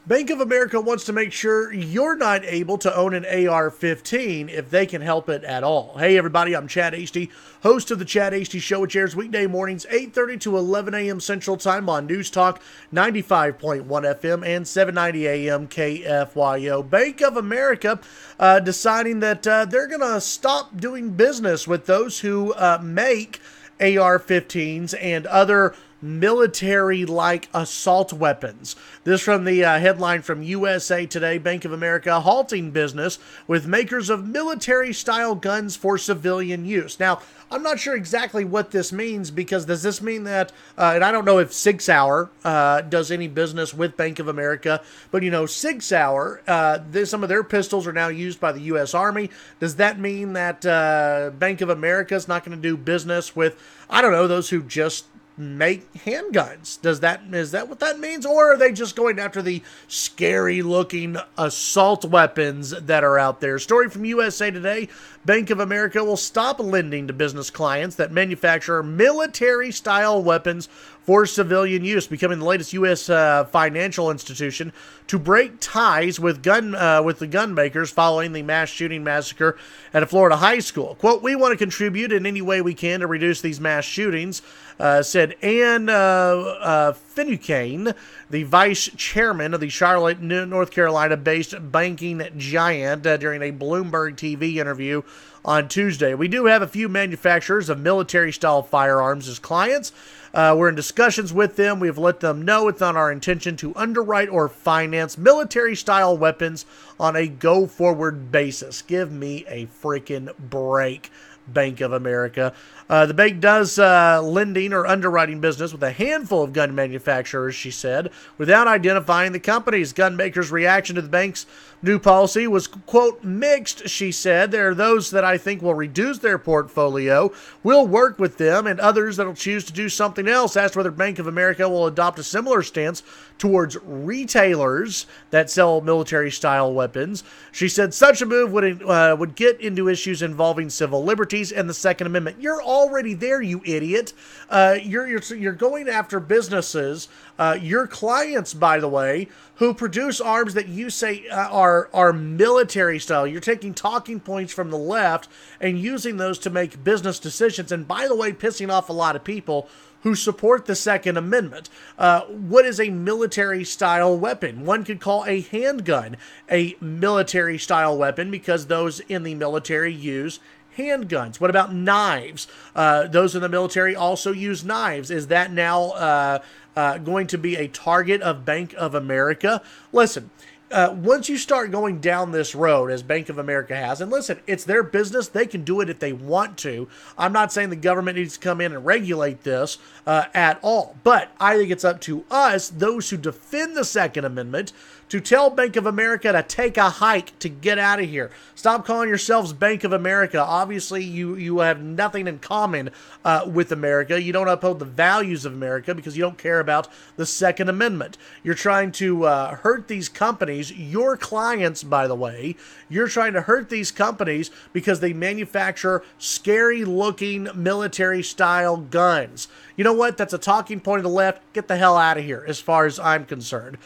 Bank of America wants to make sure you're not able to own an AR-15 if they can help it at all. Hey everybody, I'm Chad Hasty, host of the Chad Hasty Show, which airs weekday mornings 8:30 to 11 a.m. Central Time on News Talk 95.1 FM and 790 a.m. KFYO. Bank of America deciding that they're going to stop doing business with those who make AR-15s and other military-like assault weapons. This from the headline from USA Today. Bank of America halting business with makers of military-style guns for civilian use. Now, I'm not sure exactly what this means, because does this mean that, and I don't know if 6 Hour does any business with Bank of America, but you know, 6 Hour, some of their pistols are now used by the U.S. Army. Does that mean that Bank of America is not going to do business with, I don't know, those who just make handguns? Is that what that means? Or are they just going after the scary looking assault weapons that are out there? Story from USA Today. Bank of America will stop lending to business clients that manufacture military style weapons for civilian use, becoming the latest U.S. financial institution to break ties with the gun makers following the mass shooting massacre at a Florida high school. Quote, "We want to contribute in any way we can to reduce these mass shootings," said Ann Finucane, the vice chairman of the Charlotte, North Carolina-based banking giant, during a Bloomberg TV interview on Tuesday. "We do have a few manufacturers of military-style firearms as clients. We're in discussions with them. We have let them know it's not our intention to underwrite or finance military-style weapons on a go-forward basis." Give me a freaking break, Bank of America. The bank does lending or underwriting business with a handful of gun manufacturers, she said, without identifying the companies. Gun makers' reaction to the bank's new policy was, quote, "mixed," she said. "There are those that I think will reduce their portfolio. We'll work with them, and others that will choose to do something else." Asked whether Bank of America will adopt a similar stance towards retailers that sell military-style weapons. She said such a move would get into issues involving civil liberties and the Second Amendment. You're already there, you idiot. You're going after businesses, your clients, by the way, who produce arms that you say are military style. You're taking talking points from the left and using those to make business decisions, and by the way, pissing off a lot of people who support the Second Amendment. What is a military-style weapon? One could call a handgun a military-style weapon because those in the military use handguns. What about knives? Those in the military also use knives. Is that now going to be a target of Bank of America? Listen, once you start going down this road, as Bank of America has, and listen, it's their business. They can do it if they want to. I'm not saying the government needs to come in and regulate this at all. But I think it's up to us, those who defend the Second Amendment, to tell Bank of America to take a hike, to get out of here. Stop calling yourselves Bank of America. Obviously, you have nothing in common with America. You don't uphold the values of America because you don't care about the Second Amendment. You're trying to hurt these companies, your clients, by the way. You're trying to hurt these companies because they manufacture scary-looking military-style guns. You know what? That's a talking point of the left. Get the hell out of here, as far as I'm concerned.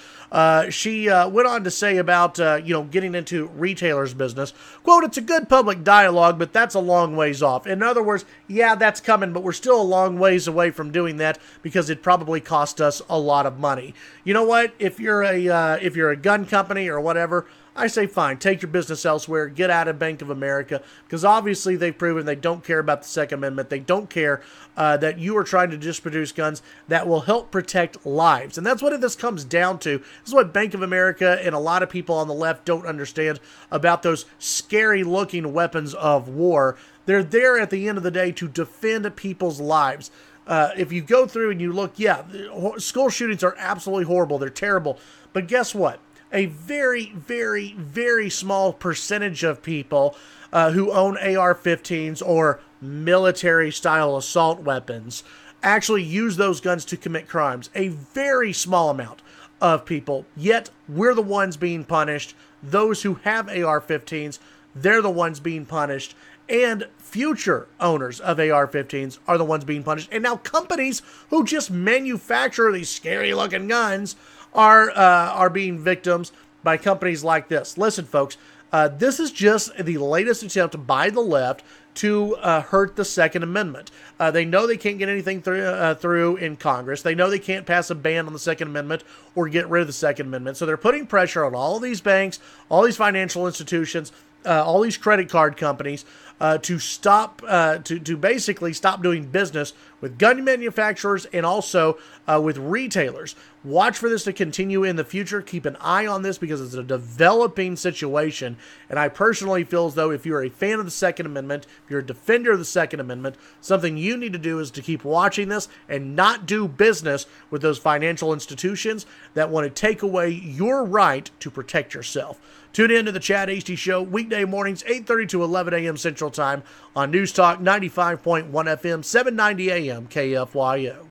She went on to say about, getting into retailers' business. Quote, "It's a good public dialogue, but that's a long ways off." In other words, yeah, that's coming, but we're still a long ways away from doing that because it probably cost us a lot of money. You know what? If you're a gun company or whatever, I say fine, take your business elsewhere, get out of Bank of America, because obviously they've proven they don't care about the Second Amendment. They don't care that you are trying to just produce guns that will help protect lives. And that's what this comes down to. This is what Bank of America and a lot of people on the left don't understand about those scary-looking weapons of war. They're there at the end of the day to defend people's lives. If you go through and you look, yeah, school shootings are absolutely horrible. They're terrible. But guess what? A very, very, very small percentage of people who own AR-15s or military-style assault weapons actually use those guns to commit crimes. A very small amount of people, yet we're the ones being punished. Those who have AR-15s, they're the ones being punished. And future owners of AR-15s are the ones being punished. And now companies who just manufacture these scary-looking guns are being victims by companies like this. Listen, folks, this is just the latest attempt by the left to hurt the Second Amendment. They know they can't get anything through in Congress. They know they can't pass a ban on the Second Amendment or get rid of the Second Amendment. So they're putting pressure on all of these banks, all these financial institutions, all these credit card companies to stop, to basically stop doing business with gun manufacturers and also with retailers. Watch for this to continue in the future. Keep an eye on this because it's a developing situation. And I personally feel as though if you're a fan of the Second Amendment, if you're a defender of the Second Amendment, something you need to do is to keep watching this and not do business with those financial institutions that want to take away your right to protect yourself. Tune in to the Chad Hasty Show weekday mornings, 8:30 to 11 a.m. Central Time on News Talk 95.1 FM, 790 a.m. KFYO.